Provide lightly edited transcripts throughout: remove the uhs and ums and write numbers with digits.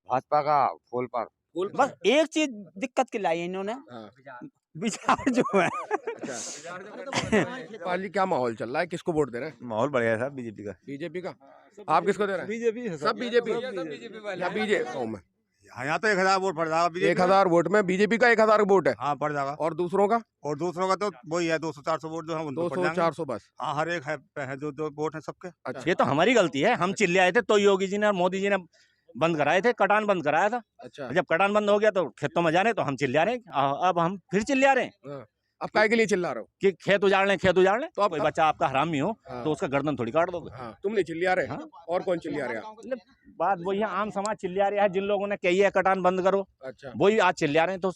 भाजपा का फूल पर। फूल बस एक चीज दिक्कत की लाई है इन्होंने, हाँ, विचार जो है। अच्छा। पाल जी क्या माहौल चल रहा है, किसको वोट दे रहे हैं? माहौल बढ़िया है साहब बीजेपी का। बीजेपी का। आप किसको दे रहे हैं? बीजेपी सब बीजेपी। या बीजेपी यहाँ तो 1000 वोट पड़ जाएगा बीजेपी 1000 वोट में बीजेपी का 1000 वोट है। हाँ पड़ जाएगा। और दूसरों का और दूसरों का तो वही है 200-400 वोट जो है उनको पड़ 200 जाएंगे। 400 बस। हाँ हर एक है जो वोट है सबके। अच्छा ये तो हमारी गलती है, हम चिल्ले आए थे तो योगी जी ने और मोदी जी ने बंद कराए थे, कटान बंद कराया था। अच्छा। जब कटान बंद हो गया तो खेतों में जाने तो हम चिल्ला रहे हैं, अब हम फिर चिल्ला रहे हैं हाँ। अब काय के लिए चिल्ला रहे हो? कि खेत उजाड़ लें, खेत उजाड़ लें। तो अब कोई बच्चा आपका हरामी हो हाँ। तो उसका गर्दन थोड़ी काट दोगे। हाँ, तुम नहीं चिल्ला रहे। हाँ। और कौन चिल्ला रहे हैं? मतलब बात वही है, आम समाज चिल्ला रहा है, जिन लोगों ने कही है कटान बंद करो अच्छा वही आज चिल्ला रहे हैं। तो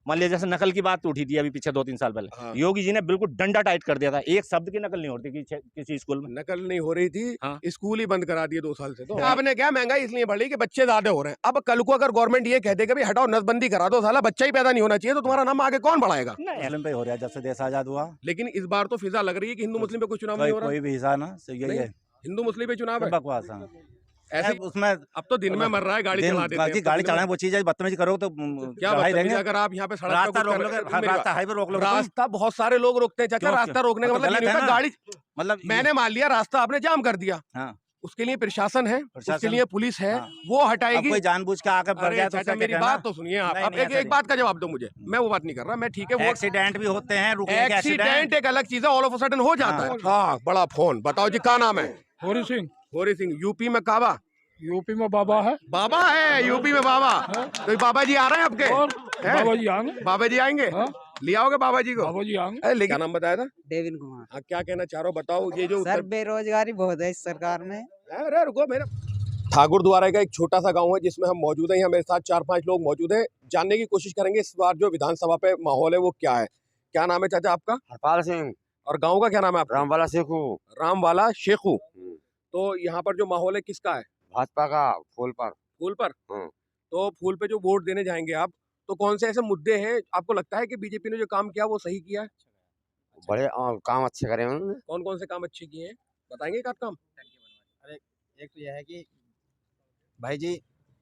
मान लिया जैसे नकल की बात उठी थी अभी पीछे 2-3 साल पहले, हाँ। योगी जी ने बिल्कुल डंडा टाइट कर दिया था, एक शब्द की नकल नहीं होती किसी स्कूल में। नकल नहीं हो रही थी। हाँ। स्कूल ही बंद करा दिए 2 साल से। तो आपने क्या महंगाई इसलिए बढ़ी कि बच्चे ज्यादा हो रहे हैं। अब कल को अगर गवर्नमेंट ये कहते कि भाई हटाओ नसबंदी करा दो, साला बच्चा ही पैदा नहीं होना चाहिए, तो तुम्हारा नाम आगे कौन बढ़ाएगा? मुस्लिम पे हो रहा है जब से देश आजाद हुआ। लेकिन इस बार तो फिजा लग रही है कि हिंदू मुस्लिम पे कुछ चुनाव नहीं हो रहा। कोई भी हिस्सा ना यही नहीं, है। हिंदू मुस्लिम पे चुनाव है। बकवास है। ऐसे उसमें अब तो दिन में मर रहा है, गाड़ी चला देते हैं। गाड़ी चलाना वो चीज है, बदतमीजी करो तो क्या लड़ाई बदतमीजी? रहेंगे। अगर आप यहाँ पे सड़क पे रास्ता कुछ रोक कर लो, रहे हो, रास्ता हाईवे रोक लो। रास्ता बहुत सारे लोग रोकते हैं चाचा। क्यों? रास्ता रोकने का तो मतलब गलत ये नहीं है होता ना। गाड़ी। मतलब मैंने मान लिया रास्ता आपने जाम कर दिया, हाँ। उसके लिए प्रशासन है, उसके प्रशासन। लिए पुलिस है, हाँ। वो अब हटाएगी। कोई जानबूझ के आकर बढ़ अरे जाए तो चाचा उसका मेरी क्या बात कहना? तो सुनिए आप। नहीं, अब नहीं, एक ऐसा एक बात का जवाब दो मुझे। मैं वो बात नहीं कर रहा, मैं ठीक है वो एक्सीडेंट भी होते हैं, रुकने के एक्सीडेंट एक अलग चीज है, ऑल ऑफ अ सडन हो जाता है। हाँ बड़ा फोन बताओ जी, क्या नाम है? होरी सिंह। होरी सिंह। यूपी में काबा। यूपी में बाबा है। बाबा है यूपी में बाबा। तो बाबा जी आ रहे हैं आपके? और हैं? बाबा जी आएंगे। बाबा जी आएंगे? हाँ। ले आओगे बाबा जी को? बाबा जी आएंगे। अरे लेकिन क्या नाम बताया था? डेविन कुमार। हाँ, क्या कहना चाह रहे हो बताओ। ये जो सर बेरोजगारी बहुत है इस सरकार में। अरे रुको मेरा। ठाकुर द्वारा का एक छोटा सा गांव है जिसमें हम मौजूद हैं। यहाँ मेरे साथ 4-5 लोग मौजूद हैं। जानने की कोशिश करेंगे इस बार जो विधानसभा पे माहौल है वो क्या है। क्या नाम है चाचा आपका? हरपाल सिंह। और गांव का क्या नाम है आपका? रामवाला शेखू। रामवाला शेखू। तो यहाँ पर जो माहौल है किसका है? भाजपा का फूल पर। फूल पर। हाँ। तो फूल पे जो वोट देने जाएंगे आप, तो कौन से ऐसे मुद्दे हैं आपको लगता है कि बीजेपी ने जो काम किया वो सही किया है? बड़े काम अच्छे करे उन्होंने। कौन कौन से काम अच्छे किए हैं बताएंगे एक आध काम? अरे एक तो यह है कि भाई जी,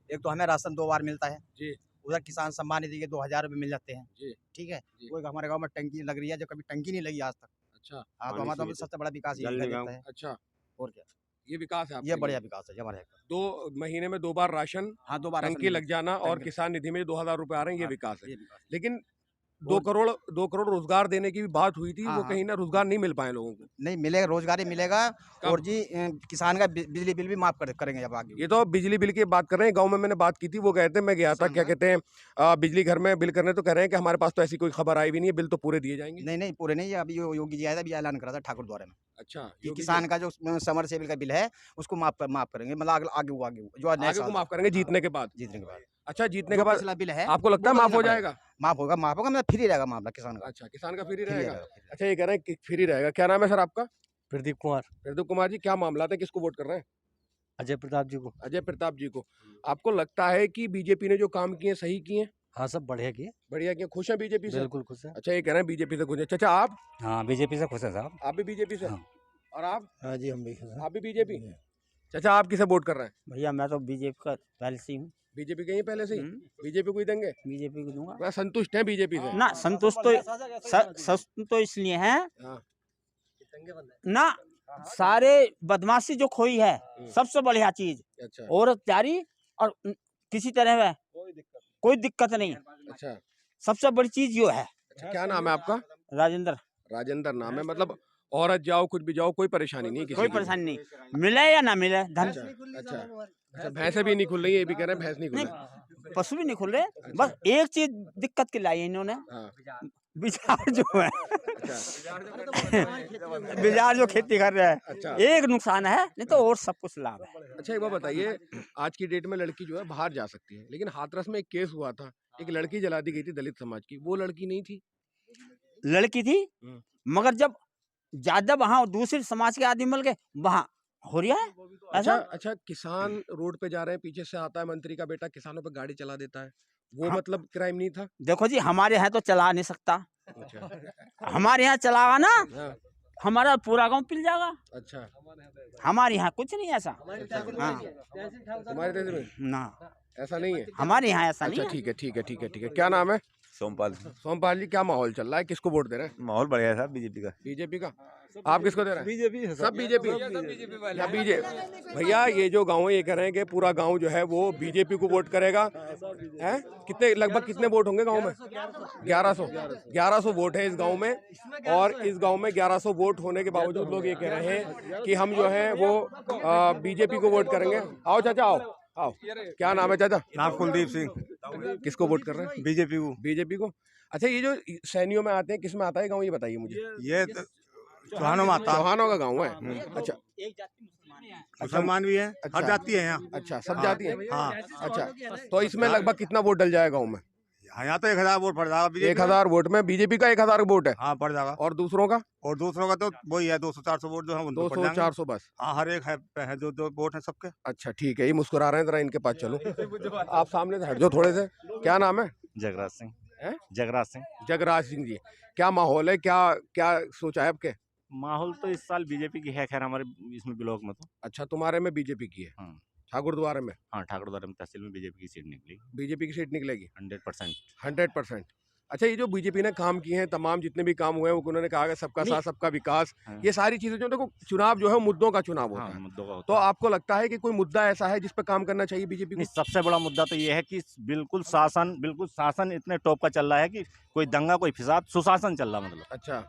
एक तो हमें राशन 2 बार मिलता है जी। उधर किसान सम्मान निधि के 2000 रुपये मिल जाते हैं जी। ठीक है जी। वो एक हमारे गांव में टंकी लग रही है जो कभी टंकी नहीं लगी आज तक। अच्छा। हाँ तो पानी हमारा तो सुविधा। सबसे बड़ा विकास जल यही निगम। लगता है। अच्छा, और क्या, ये विकास है आपके ये लिए। बढ़िया विकास है ये हमारे यहाँ का। 2 महीने में 2 बार राशन, हाँ 2 बार राशन टंकी मिल- लग जाना और टंकी- किसान निधि में 2000 रुपए आ रहे हैं, ये हाँ, विकास है। ये विकास है। लेकिन 2 करोड़ रोजगार देने की भी बात हुई थी, हाँ, वो हाँ। कहीं ना रोजगार नहीं मिल पाए लोगों को। नहीं मिलेगा, रोजगार ही मिलेगा। कब? और जी किसान का बिजली बिल भी माफ करेंगे जब आगे। ये तो बिजली बिल की बात कर रहे हैं। गांव में मैंने बात की थी, वो कहते हैं मैं गया था, क्या कहते हैं बिजली घर में बिल करने, तो कह रहे हैं कि हमारे पास तो ऐसी कोई खबर आई भी नहीं है, बिल तो पूरे दिए जाएंगे। नहीं नहीं पूरे नहीं, अभी योगी जी आया था, अभी ऐलान करा था ठाकुर द्वारा में अच्छा, कि योगी किसान का जो समर सेबिल का बिल है उसको माफ करेंगे, मतलब आगे जो जी आगे को माफ करेंगे जीतने के बाद। जीतने के बाद। अच्छा, जीतने जो के बाद पिछला बिल है आपको लगता है वो माफ हो देना जाएगा? माफ होगा मतलब फ्री रहेगा मामला किसान का। अच्छा, किसान का फ्री फ्री रहेगा। रहेगा, फ्री रहेगा। अच्छा, ये कह रहे हैं कि फ्री रहेगा। क्या नाम है सर आपका? प्रदीप कुमार। प्रदीप कुमार जी, क्या मामला था, किसको वोट कर रहे हैं? अजय प्रताप जी को। अजय प्रताप जी को। आपको लगता है कि बीजेपी ने जो काम किए सही किए? हाँ सब बढ़िया किए, बढ़िया किए, खुश हैं बीजेपी से? बिल्कुल खुश है। अच्छा, ये कह रहे हैं बीजेपी से खुश हैं। चाचा आप? हाँ बीजेपी से खुश है साहब। आप भी बीजेपी से? हाँ। और आप? हाँ जी हम भी खुश हैं। आप भी बीजेपी? चाचा आप किसे वोट कर रहे हैं? भैया मैं तो बीजेपी का पहले से हूँ। बीजेपी के ही पहले से ही? बीजेपी को ही देंगे? बीजेपी को दूंगा मैं संतुष्ट हैं बीजेपी से? ना। संतुष्ट तो इसलिए है हाँ। ना, सारे बदमाशी जो खोई है सबसे बढ़िया चीज, अच्छा। और तैयारी और किसी तरह में कोई दिक्कत नहीं। अच्छा। सबसे बड़ी चीज यो है। अच्छा, क्या नाम है आपका? राजेंद्र। राजेंद्र नाम है। मतलब औरत जाओ कुछ भी जाओ कोई परेशानी नहीं, किसी कोई की। परेशानी नहीं, मिले या ना मिले धन। अच्छा, अच्छा, भैंसें भी नहीं खुल रही है, ये भी कह रहे हैं भैंस नहीं खुल रही। नहीं, पशु भी नहीं खुल रहे। बस एक चीज दिक्कत की लाई है इन्होंने, हाँ। विचार जो है। अच्छा। बाजार जो खेती कर रहा है, अच्छा। एक नुकसान है, नहीं तो और सब कुछ लाभ है। अच्छा, एक बात बताइए, आज की डेट में लड़की जो है बाहर जा सकती है, लेकिन हाथरस में एक केस हुआ था, एक लड़की जला दी गई थी दलित समाज की, वो लड़की नहीं थी? लड़की थी, मगर जब ज्यादा वहाँ दूसरे समाज के आदमी मिल गए वहाँ हो रहा है अच्छा, ऐसा। अच्छा, किसान रोड पे जा रहे हैं, पीछे से आता है मंत्री का बेटा, किसानों पे गाड़ी चला देता है, वो हाँ। मतलब क्राइम नहीं था? देखो जी, हमारे यहाँ तो चला नहीं सकता, अच्छा। हमारे यहाँ चलावा ना हाँ। हमारा पूरा गांव पिल जाएगा। अच्छा, हमारे यहाँ कुछ नहीं ऐसा। हाँ तुम्हारे तहसील में ना, ऐसा नहीं है? हमारे यहाँ ऐसा नहीं अच्छा है। ठीक है, ठीक है, ठीक है, ठीक है। क्या नाम है? सोमपाल। सोमपाल जी, क्या माहौल चल रहा है, किसको वोट दे रहे हैं? माहौल बढ़िया है साहब बीजेपी का। बीजेपी का। आप किसको दे रहे हैं? बीजेपी। सब बीजेपी। या बीजेपी। भैया ये जो गांव है ये कह रहे हैं कि पूरा गांव जो है वो बीजेपी को वोट करेगा। हैं? कितने, लगभग कितने वोट होंगे गांव में? 1100 वोट है इस गांव में। और इस गांव में 1100 वोट होने के बावजूद लोग ये कह रहे हैं कि हम जो है वो बीजेपी को वोट करेंगे। आओ चाचा, आओ आओ। क्या नाम है चाचा? नाम कुलदीप सिंह। किसको वोट कर रहे हैं? बीजेपी को। बीजेपी को। अच्छा, ये जो सैनियों में आते हैं, किस में आता है गांव, ये बताइए मुझे। ये चौहानों में आता है। चौहानों का गांव है। अच्छा, मुसलमान भी है, अच्छा। हर जाति है यहाँ। अच्छा, सब जाती है। हाँ। अच्छा, तो इसमें लगभग कितना वोट डल जाएगा गांव में? यहाँ तो 1000 वोट पड़ जाएगा बीजेपी 1000 वोट में बीजेपी का 1000 वोट है। हाँ पड़ जाएगा। और दूसरों का? और दूसरों का तो वही है 200-400 वोट जो है उनको पड़ 200-400 बस। हाँ, हर एक है जो वोट है सबके। अच्छा ठीक है, ये मुस्कुरा रहे हैं, जरा इनके पास चलो। आप सामने से हट जाओ थोड़े से। क्या नाम है? जगराज सिंह। हैं? जगराज सिंह। जगराज सिंह जी, क्या माहौल है, क्या क्या सोचा है आपके? माहौल तो इस साल बीजेपी की है, खैर हमारे इसमें ब्लॉक में तो। अच्छा, तुम्हारे में बीजेपी की है? हाँ। ठाकुरद्वारे में? हाँ, ठाकुरद्वारा में तहसील में बीजेपी की सीट निकली बीजेपी की सीट निकलेगी 100%। 100%। अच्छा, ये जो बीजेपी ने काम किए हैं, तमाम जितने भी काम हुए हैं, वो उन्होंने कहा कि सबका साथ सबका विकास, हाँ। ये सारी चीजें जो, देखो चुनाव जो है मुद्दों का चुनाव होता हाँ, है। मुद्दों का तो होता है। आपको लगता है कि कोई मुद्दा ऐसा है जिस पर काम करना चाहिए बीजेपी को? नहीं, सबसे बड़ा मुद्दा तो ये है कि बिल्कुल शासन इतने टॉप का चल रहा है कि कोई दंगा कोई फिसाद, सुशासन चल रहा मतलब। अच्छा,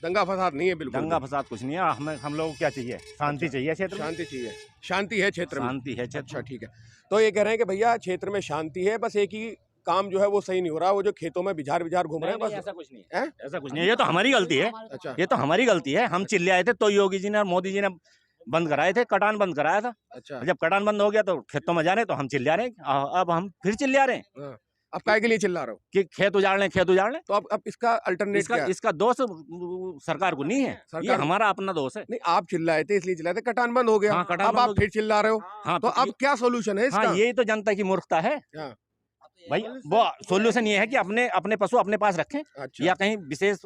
दंगा फसाद नहीं है बिल्कुल? दंगा फसाद कुछ नहीं है। हम लोग को क्या चाहिए? शांति चाहिए क्षेत्र में। शांति चाहिए। शांति है क्षेत्र में? शांति है क्षेत्र अच्छा में। ठीक है। तो ये कह रहे हैं कि भैया क्षेत्र में शांति है, बस एक ही काम जो है वो सही नहीं हो रहा, वो जो खेतों में बिजार घूम रहे हैं बस। ऐसा कुछ नहीं है? है, ऐसा कुछ नहीं है। ये तो हमारी गलती है। अच्छा, ये तो हमारी गलती है। हम चिल्लाए थे तो योगी जी ने और मोदी जी ने बंद कराए थे, कटान बंद कराया था। अच्छा। जब कटान बंद हो गया तो खेतों में जा रहे तो हम चिल्ला रहे हैं। अब हम फिर चिल्ला रहे हैं अब काय के लिए चिल्ला रहे हो कि खेत उजाड़ लें, खेत उजाड़ लें। तो अब इसका अल्टरनेट क्या है? इसका दोष सरकार को नहीं है, ये सरकार- हमारा अपना दोष है। नहीं, आप चिल्लाए थे इसलिए चिल्लाए थे, कटान बंद हो गया। हाँ, कटान अब बंद आप हो फिर चिल्ला रहे हो। हाँ, तो अब क्या सोल्यूशन है इसका? हाँ, यही तो जनता की मूर्खता है हाँ। भाई। वो सोल्यूशन ये है कि अपने पशु अपने पास रखें अच्छा। या कहीं विशेष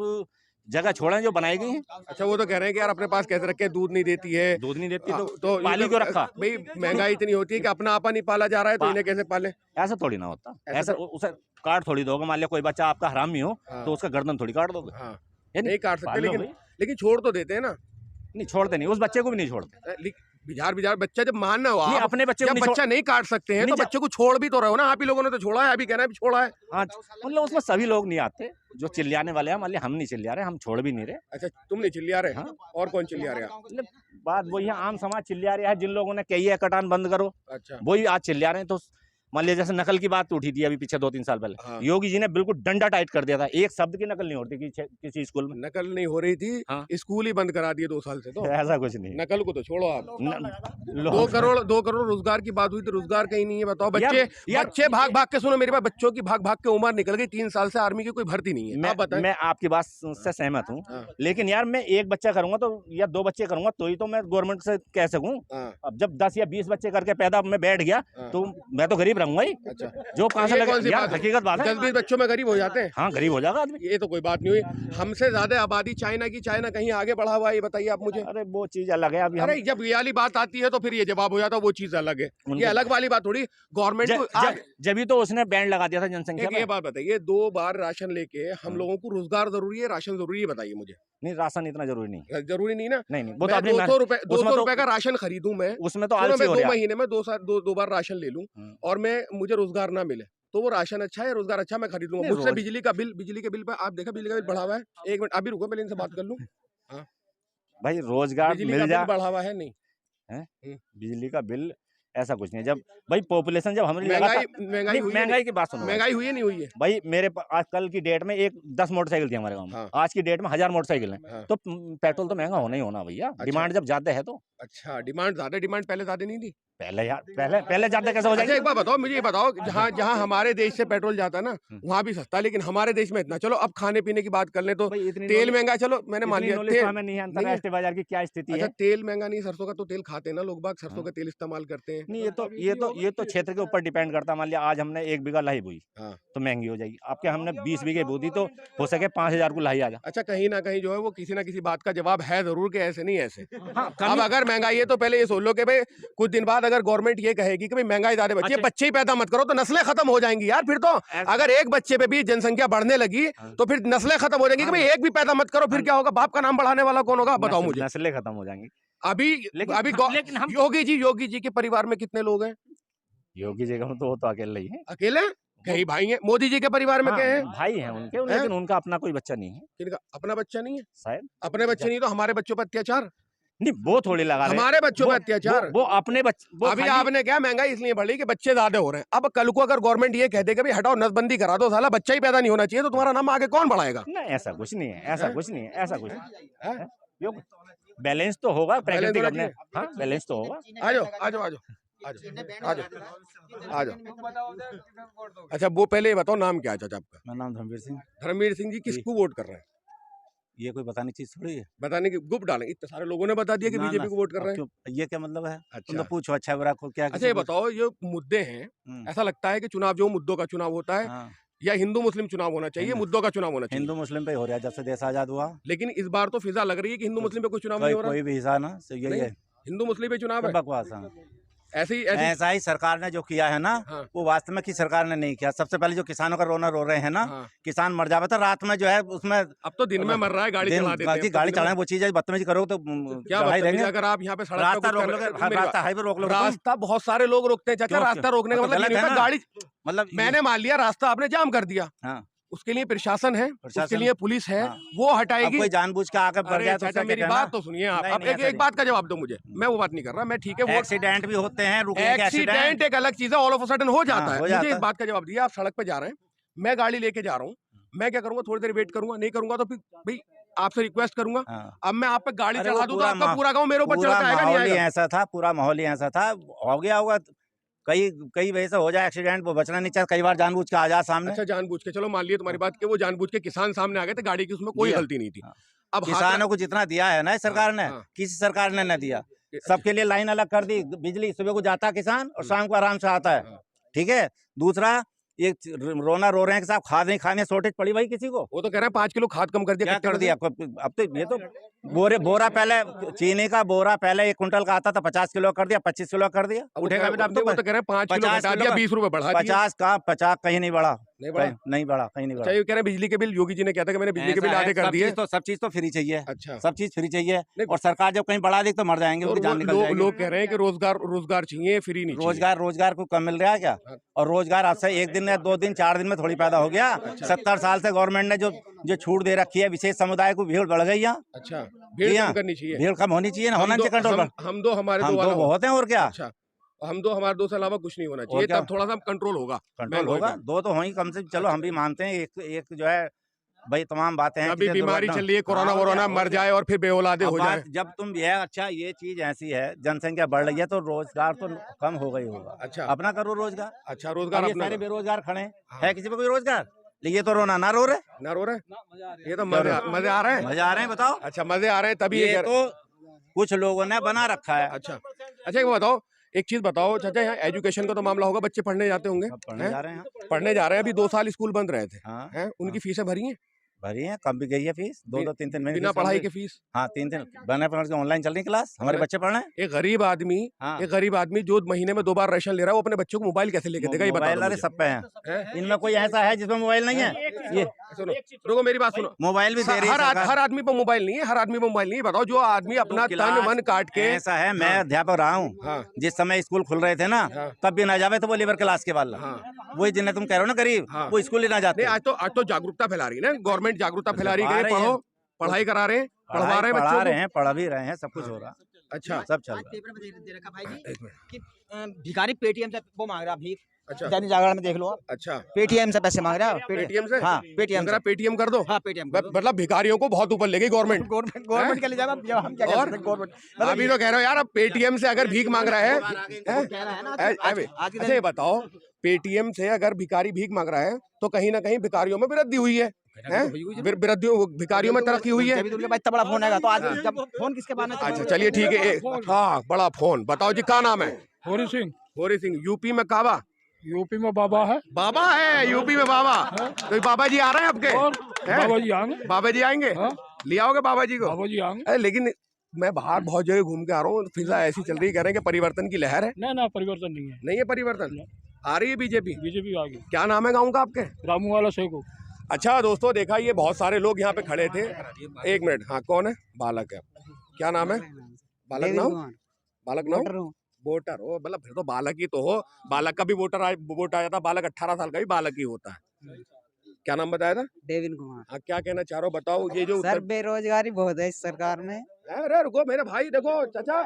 जगह छोड़ें जो बनाई गई है। अच्छा, वो तो कह रहे हैं कि यार अपने पास कैसे रखे, दूध नहीं देती है। दूध नहीं देती तो तो पाली क्यों रखा? भाई महंगाई इतनी होती है कि अपना आपा नहीं पाला जा रहा है, तो इन्हें कैसे पाले? ऐसा थोड़ी ना होता। ऐसा ऐसा उसे काट थोड़ी दोगे। मान लिया कोई बच्चा आपका हरामी हो हाँ। तो उसका गर्दन थोड़ी काट दोगे। हाँ, है नहीं काट सकते, पाल लो लेकिन भाई। छोड़ तो देते हैं ना। नहीं छोड़ते, नहीं, उस बच्चे को भी नहीं छोड़ते। बिजार बच्चा जब मानना हो नहीं, आप, अपने बच्चे को जब नहीं बच्चा नहीं काट सकते हैं नहीं, तो बच्चे को छोड़ भी तो रहे हो ना। आप ही लोगों ने तो छोड़ा है, अभी कहना है भी छोड़ा है। हाँ, मतलब उसमें सभी लोग नहीं आते जो चिल्लाने वाले हैं। मान लिया हम नहीं चिल्ला रहे, हम छोड़ भी नहीं रहे। अच्छा, तुम नहीं चिल्ला रहे? हाँ। और कौन चिल्ला रहे? मतलब बात वही है, आम समाज चिल्ला रहा है। जिन लोगों ने कही है कटान बंद करो, अच्छा, वही आज चिल्ला रहे हैं। तो मान लिया जैसे नकल की बात उठी थी अभी पीछे 2-3 साल पहले, हाँ। योगी जी ने बिल्कुल डंडा टाइट कर दिया था। एक शब्द की नकल नहीं होती किसी स्कूल में। नकल नहीं हो रही थी, हाँ। स्कूल ही बंद करा दिए 2 साल से। तो ऐसा कुछ नहीं। नकल को तो छोड़ो आप। 2 लोग करोड़ रोजगार की बात हुई तो रोजगार कहीं नहीं है। बताओ, यार- बच्चे भाग के, सुनो मेरी बात, बच्चों की भाग के उम्र निकल गई। 3 साल से आर्मी की कोई भर्ती नहीं है। आप बताएं। मैं आपकी बात से सहमत हूँ, हाँ। लेकिन यार मैं एक बच्चा करूंगा तो या 2 बच्चे करूंगा तो ही तो मैं गवर्नमेंट से कह सकूं। हाँ। अब जब 10 या 20 बच्चे करके पैदा मैं बैठ गया हाँ। तो मैं तो गरीब रहूंगा ही। अच्छा, जो कहाँ से ये कौन सी लगे यार, बात है? हकीकत बात है। 10-20 बच्चों में गरीब हो जाते हैं? हाँ, गरीब हो जाएगा आदमी। ये तो कोई बात नहीं हुई। हमसे ज्यादा आबादी चाइना की, चाइना कहीं आगे बढ़ा हुआ है, ये बताइए आप मुझे। अरे वो चीज अलग है। अभी अरे जब ये वाली बात आती है तो फिर ये जवाब हो जाता है, वो चीज अलग है। ये अलग वाली बात थोड़ी। गवर्नमेंट को जब ही तो उसने बैंड लगा दिया था जनसंख्या ये पे। बात बताइए, 2 बार राशन लेके हम लोगों को रोजगार जरूरी है, राशन जरूरी है? बताइए मुझे। नहीं, राशन इतना जरूरी नहीं। जरूरी नहीं ना? नहीं, वो तो मैं आपने 200 उसमें रुपए का राशन खरीदूं मैं, उसमें तो सुनो, आलसी मैं हो 2 रहा है। महीने में 2 बार राशन ले लूं और मैं मुझे रोजगार ना मिले, तो वो राशन अच्छा है, रोजगार अच्छा, मैं खरीद लूंगा। नहीं, मुझसे रोज- बिजली के बिल पर आप देखा, बिजली का बिल बढ़ा हुआ है। 1 मिनट अभी रुको, पहले इनसे बात कर लूं। भाई रोजगार बिजली मिल का जा। बिल बढ़ा हुआ है? नहीं। बिजली का बिल ऐसा कुछ नहीं। जब भाई पॉपुलेशन जब हमारी महंगाई हुई है? महंगाई की बात सुनो। महंगाई हुई है नहीं हुई है? भाई मेरे आज कल की डेट में 10 मोटरसाइकिल थी हमारे गांव में। हाँ। आज की डेट में 1000 मोटरसाइकिल है। हाँ। तो पेट्रोल तो महंगा होना ही होना भैया। डिमांड जब ज्यादा है तो। अच्छा, डिमांड ज्यादा, डिमांड पहले ज्यादा नहीं थी? पहले यार पहले ज्यादा कैसे हो अच्छा, जाएगी? एक बात बताओ मुझे, ये बताओ, जहाँ हमारे देश से पेट्रोल जाता है ना, वहाँ भी सस्ता है, लेकिन हमारे देश में इतना। चलो अब खाने पीने की बात कर ले तो भाई इतनी तेल महंगा, चलो मैंने मान लिया। हमें नहीं है अंतरराष्ट्रीय बाजार की क्या स्थिति अच्छा, है। तेल महंगा नहीं, सरसों का तो तेल खाते हैं ना लोग बाग, सरसों का तेल इस्तेमाल करते हैं। है? नहीं, ये तो क्षेत्र के ऊपर डिपेंड करता है। मान लिया आज हमने 1 बीघा लाही बोई हाँ। तो महंगी हो जाएगी। आपके हमने 20 बीघे बो दी तो हो सके 5,000 को लाही आ जा। अच्छा, कहीं ना कहीं जो है वो किसी ना किसी बात का जवाब है जरूर कि ऐसे नहीं ऐसे। हाँ, अब अगर महंगाई है तो पहले ये सोच लो कि भाई कुछ दिन बाद अगर गवर्नमेंट ये कहेगी कि भाई महंगाई ज्यादा बढ़ी है, अच्छा। बच्चे ही पैदा मत करो तो नस्लें खत्म हो जाएंगी यार। फिर तो अगर एक बच्चे पे भी जनसंख्या बढ़ने लगी तो फिर नस्लें खत्म हो जाएंगी कि भाई एक भी पैदा मत करो, फिर क्या होगा? बाप का नाम बढ़ाने वाला कौन होगा? बताओ मुझे। नस्लें खत्म हो जाएंगी। अभी लेकिन हम योगी जी के परिवार में कितने लोग हैं? योगी जी का तो वो तो अकेले ही है। अकेले? कई भाई हैं। मोदी जी के परिवार में क्या है? भाई हैं उनके, लेकिन उनका अपना कोई बच्चा नहीं है। किनका अपना बच्चा नहीं है? शायद अपने बच्चे नहीं तो हमारे बच्चों पर अत्याचार, नहीं, वो थोड़ी लगा रहे हैं। हमारे बच्चों पे अत्याचार। वो अपने बच्चे अभी आपने क्या महंगाई इसलिए बढ़ी कि बच्चे ज्यादा हो रहे हैं। अब कल को अगर गवर्नमेंट ये कहते कि भाई हटाओ नसबंदी करा दो, साला बच्चा ही पैदा नहीं होना चाहिए, तो तुम्हारा नाम आगे कौन बढ़ाएगा? नहीं, ऐसा कुछ नहीं है, ऐसा कुछ नहीं है, ऐसा कुछ नहीं है। बैलेंस तो होगा प्राकृतिक अपने। हाँ, बैलेंस तो होगा। आ जाओ आ जाओ आ जाओ आ जाओ आ जाओ आ जाओ। अच्छा, वो पहले ये बताओ नाम क्या है चाचा आपका? मेरा नाम धर्मवीर सिंह। धर्मवीर सिंह जी, किसको वोट कर रहे हैं? ये कोई बताने चीज थोड़ी है। बताने की गुप डालें? इतने सारे लोगों ने बता दिया कि ना, बीजेपी ना, को वोट कर अब रहे हैं। क्यों- ये क्या मतलब है? तुम अच्छा तो पूछो अच्छा बुरा को क्या। अच्छा, ये बताओ, ये मुद्दे हैं, ऐसा लगता है कि चुनाव जो मुद्दों का चुनाव होता है हाँ, या हिंदू मुस्लिम चुनाव होना चाहिए, मुद्दों का चुनाव होना चाहिए? हिंदू मुस्लिम पे हो रहा है जब से देश आजाद हुआ। लेकिन इस बार तो फिजा लग रही है कि हिंदू मुस्लिम पे कोई चुनाव नहीं हो रहा। कोई भी हिस्सा ना, तो यही नहीं, है। हिंदू मुस्लिम पे चुनाव है। बकवास। हाँ। ऐसी ऐसा ही सरकार ने जो किया है ना, हाँ। वो वास्तव में की सरकार ने नहीं किया। सबसे पहले जो किसानों का रोना रो रहे हैं ना, हाँ। किसान मर जावे तो रात में जो है उसमें अब तो दिन में मर रहा है, गाड़ी चला देते हैं। गाड़ी चलाने वो चीज है, बदतमीजी करो तो क्या चढ़ाई बदतमीजी? देंगे। अगर आप यहाँ पे सड़क पे रास्ता कुछ रोक कर लो, रहे हैं, तो हर मेरी रास्ता बात- हाईवे रोक लो। रास्ता बहुत सारे लोग रोकते हैं चाचा। क्यों? रास्ता रोकने का तो मतलब ये गलत नहीं है होता ना। गाड़ी मतलब मैंने मान लिया रास्ता आपने जाम कर दिया, हाँ। उसके लिए प्रशासन है, उसके प्रशासन- लिए पुलिस है, हाँ। वो अब हटाएगी। कोई जानबूझ के आगे बढ़ अरे जाए तो चाचा, क्या मेरी कहना? बात तो सुनिए आप। नहीं, अब नहीं, एक ऐसा एक बात का जवाब दो मुझे। मैं वो बात नहीं कर रहा, मैं ठीक है वो एक्सीडेंट भी होते हैं, रुकने के एक्सीडेंट एक अलग चीज है, ऑल ऑफ अ सडन हो जाता हाँ, है। हो मुझे जाता इस है। बात का जवाब दिया। आप सड़क पे जा रहे हैं, मैं गाड़ी लेके जा रहा हूँ, मैं क्या करूंगा? थोड़ी देर वेट करूंगा, नहीं करूंगा तो फिर भाई आपसे रिक्वेस्ट करूंगा। हाँ। अब मैं आप पे गाड़ी अरे चढ़ा वो दूं तो पूरा आपका मा- पूरा गांव मेरे ऊपर चढ़ पूरा के आएगा नहीं माहौल ही आएगा? ऐसा था, पूरा माहौल ही ऐसा था। हो गया होगा कई कई वजह से हो जाए एक्सीडेंट, वो बचना नहीं चाहिए। कई बार जानबूझ के आ जाए सामने। अच्छा, जानबूझ के, चलो मान लिया तुम्हारी बात कि वो जानबूझ के किसान सामने आ गए थे, गाड़ी की उसमें कोई दिया। गलती नहीं थी। हाँ। अब किसानों को जितना दिया है ना इस सरकार ने, हाँ। किसी सरकार ने न दिया। सबके लिए लाइन अलग कर दी। बिजली सुबह को जाता है किसान और शाम को आराम से आता है। हाँ। ठीक है। दूसरा, ये रोना रो रहे हैं कि साहब खाद नहीं खाने, शॉर्टेज पड़ी भाई किसी को। वो तो कह रहे हैं 5 किलो खाद कम कर दिया। क्या कितने कर में दिया? अब तो ये तो बोरा पहले चीनी का बोरा पहले 1 कुंटल का आता था, 50 किलो कर दिया, 25 किलो कर दिया। अब उठेगा भी अब तो कह रहे हैं 5 किलो 50 घटा दिया, 20 रुपए बढ़ा दिया। 50 कहीं नहीं बढ़ा। नहीं बढ़ा? नहीं बढ़ा, कहीं नहीं बढ़ा। चाहिए कह रहे हैं बिजली के बिल, योगी जी ने कहा था कि मैंने बिजली के बिल ऐसा है, आधे कर दिए। सब चीज तो फ्री चाहिए। अच्छा, सब चीज फ्री चाहिए। नहीं, और सरकार जब कहीं बढ़ा दी तो मर जाएंगे, उनकी जान निकल जाएगी। लोग कह रहे हैं कि रोजगार चाहिए, फ्री नहीं चाहिए। रोजगार को कम मिल रहा है क्या? हाँ। और रोजगार आज से 1 दिन या 2 दिन 4 दिन में थोड़ी पैदा हो गया। 70 साल से गवर्नमेंट ने जो छूट दे रखी है, विशेष समुदाय को भीड़ बढ़ गई यहाँ। अच्छा, भीड़ जी कम हाँ। करनी चाहिए। भीड़ कम होनी चाहिए ना, होना चाहिए कंट्रोल। हम दो हमारे हम दो तो वाला बहुत हैं और क्या। अच्छा, हम दो हमारे दो से अलावा कुछ नहीं होना चाहिए, क्या? तब थोड़ा सा कंट्रोल होगा। कंट्रोल होगा। 2 तो होंगी कम से, चलो हम भी मानते हैं। एक जो है भाई, तमाम बातें हैं। अभी कि बीमारी दुर्घटना- चल रही है, कोरोना हाँ, वोरोना, और मर क्या? जाए और फिर बेऔलादे अब हो बात जाए। जब तुम ये अच्छा, ये चीज ऐसी है, जनसंख्या बढ़ रही है तो रोजगार तो कम हो गई होगा। अच्छा, अपना करो रोजगार। अच्छा, रोजगार अब ये अपना सारे बेरोजगार खड़े हैं। हाँ। है किसी पे कोई रोजगार? लेकिन ये तो रोना ना रो रहे। ना रो रहे, ये तो मजे आ रहे हैं। मजा आ रहे हैं, बताओ। अच्छा, मजे आ रहे हैं तभी ये तो कुछ लोगों ने बना रखा है। अच्छा अच्छा, ये बताओ, एक चीज बताओ चाचा, यहाँ एजुकेशन का तो मामला होगा, बच्चे पढ़ने जाते होंगे, अब पढ़ने हैं? जा रहे हैं। पढ़ने जा रहे हैं। अभी 2 साल स्कूल बंद रहे थे, हाँ, हैं? उनकी फीसें भरी हैं? भरी है, कम भी गई है फीस। 2-2 3-3 महीने बिना फीस कम पढ़ाई गई। के फीस? हाँ, 3-3 बने पढ़ के ऑनलाइन चल रही क्लास, हमारे बच्चे पढ़ रहे हैं। एक गरीब आदमी, हाँ। एक गरीब आदमी जो महीने में 2 बार राशन ले रहा है, वो अपने बच्चों को मोबाइल कैसे लेके देगा? ये बता मोबाइल दो अरे मुझे। सब पे हैं। हैं? इनमें कोई ऐसा है जिसमें मोबाइल नहीं है? ये सुनो, रुको मेरी बात सुनो। मोबाइल भी दे रही है सरकार। हर आदमी पर मोबाइल नहीं है, हर आदमी पर मोबाइल नहीं है। बताओ, जो आदमी अपना तन मन काट के, ऐसा है, मैं अध्यापक रहा हूँ। हाँ। जिस समय स्कूल खुल रहे थे ना, हाँ। तब भी ना जावे तो वो लीवर क्लास के वाला। हाँ। वही जिन्हें तुम कह रहे हो ना गरीब, हाँ। वो स्कूल ही ना जाते। नहीं, आज तो जागरूकता फैला रही है ना गवर्नमेंट, जागरूकता फैला रही है कि रही है। पढ़ो, पढ़ाई करा रहे हैं, पढ़वा रहे हैं पढ़ा बच्चों रहे को। हैं, पढ़ा भी रहे हैं, सब कुछ हो रहा। अच्छा, सब चल रहा। पेपर में दे रखा भाई जी कि भिखारी पेटीएम से वो मांग रहा भीख। अच्छा, दैनिक जागरण में देख लो आप, अच्छा, पेटीएम से पैसे मांग रहा है। पेटीएम से? हाँ, पेटीएम से। पेटीएम कर दो। हाँ, पेटीएम मतलब भिखारियों को बहुत ऊपर ले गई गवर्नमेंट। गवर्नमेंट के लिए जाएगा, अब हम क्या कर और सकते हैं? गवर्नमेंट अभी तो कह रहे हो यार, अब पेटीएम से अगर भीख मांग रहा है, कह रहा है ना अच्छा, ये बताओ, पेटीएम से अगर भिखारी भीख मांग रहा है तो कहीं ना कहीं भिखारियों में वृद्धि हुई है, भिखारियों में तरक्की हुई है। भाई इतना बड़ा फोन आएगा तो आज जब फोन किसके पास? अच्छा, चलिए ठीक है। हाँ, बड़ा फोन बताओ जी, क्या नाम है? होरी सिंह यूपी में काबा, यूपी में बाबा है। बाबा है यूपी में बाबा। तो बाबा जी आ रहे हैं आपके? बाबा जी आएंगे। बाबा जी आएंगे, ले आओगे बाबा जी को? बाबा जी आएंगे। अरे लेकिन मैं बाहर बहुत जगह घूम के आ रहा हूँ, फिजा ऐसी चल रही, कह रहे हैं कि परिवर्तन की लहर है। ना परिवर्तन नहीं है। नहीं है परिवर्तन, आ रही है बीजेपी। बीजेपी आ गई। क्या नाम है गाँव का आपके? रामू वाला शेखो। अच्छा दोस्तों, देखा ये बहुत सारे लोग यहाँ पे खड़े थे। एक मिनट, हाँ कौन है? बालक है, क्या नाम है? बालक नाम, बालक नाम वोटर हो, मतलब फिर तो बालक ही तो हो। बालक का भी वोट आ जाता, बालक 18 साल का भी बालक ही होता है। क्या नाम बताया था? डेविन कुमार। हाँ, क्या कहना चाह रहे हो बताओ। ये जो सर बेरोजगारी बहुत है इस सरकार में। अरे रुको मेरे भाई, देखो चाचा,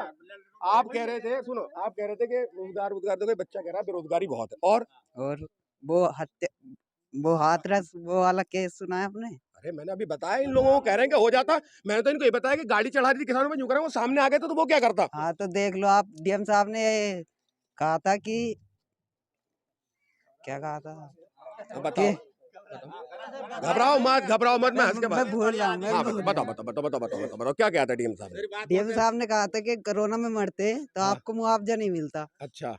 आप कह रहे थे, सुनो, आप कह रहे थे कि रोजगार देखो, बच्चा कह रहा है बेरोजगारी बहुत है। और वो हाथरस वो वाला केस सुना है आपने? अरे मैंने अभी बताया, इन लोगों को कह रहे हैं कि हो जाता। मैंने तो इनको ये बताया कि गाड़ी चढ़ा रही थी किसानों में, यूं कर रहे हैं, वो सामने आ गए तो वो क्या करता? हाँ तो देख लो आप, डीएम साहब ने कहा था कि क्या कहा था? बताओ, घबराओ मत, मैं हंस के मैं भूल जाऊंगा। हाँ, बताओ क्या कहता है डीएम साहब ने? डीएम साहब ने कहा था कि कोरोना में मरते तो आपको मुआवजा नहीं मिलता। अच्छा,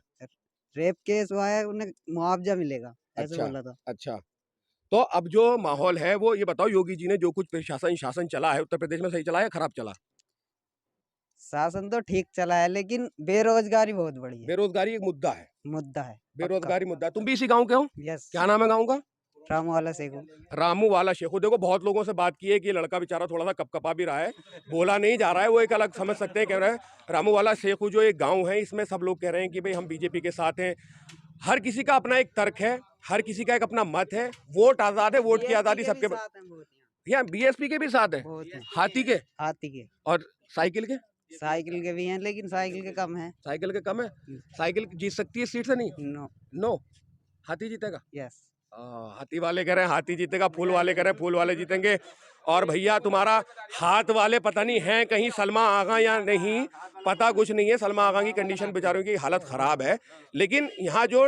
रेप केस हुआ है, उन्हें मुआवजा मिलेगा, ऐसे अच्छा, बोला था। अच्छा, तो अब जो माहौल है वो ये बताओ, योगी जी ने जो कुछ प्रशासन शासन चला है उत्तर प्रदेश में, सही चला है या खराब चला? शासन तो ठीक चला है, लेकिन बेरोजगारी बहुत बड़ी है। बेरोजगारी एक मुद्दा है, बेरोजगारी मुद्दा। तुम भी इसी गांव के हो? यस। क्या नाम है गांव का? रामू वाला शेखो। रामू वाला शेखो। देखो बहुत लोगों से बात की है कि ये लड़का बेचारा थोड़ा सा कपकपा भी रहा है, बोला नहीं जा रहा है, वो एक अलग समझ सकते हैं। कह रहे हैं रामू वाला शेखो जो एक गाँव है, इसमें सब लोग कह रहे हैं कि भाई हम बीजेपी के साथ हैं। हर किसी का अपना एक तर्क है, हर किसी का एक अपना मत है। वोट आजाद है, वोट की आजादी सबके। यहाँ बीएसपी के भी साथ है, हाथी के और साइकिल के भी हैं, लेकिन साइकिल के कम है। साइकिल के कम है। साइकिल जीत सकती है सीट से? नहीं, नो, हाथी जीतेगा। यस, हाथी वाले कह रहे हैं हाथी जीतेगा, फूल वाले कह रहे हैं फूल वाले जीतेंगे। और भैया तुम्हारा हाथ वाले पता नहीं है कहीं सलमा आगा या नहीं, पता कुछ नहीं है। सलमा आगा की कंडीशन बेचारों की हालत खराब है। लेकिन यहाँ जो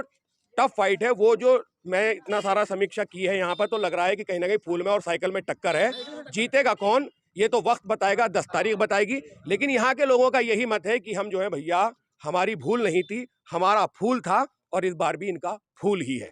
टफ फाइट है, वो जो मैं इतना सारा समीक्षा की है यहाँ पर, तो लग रहा है कि कहीं ना कहीं फूल में और साइकिल में टक्कर है। जीतेगा कौन ये तो वक्त बताएगा, 10 तारीख बताएगी। लेकिन यहाँ के लोगों का यही मत है कि हम जो है भैया, हमारी भूल नहीं थी, हमारा फूल था और इस बार भी इनका फूल ही है।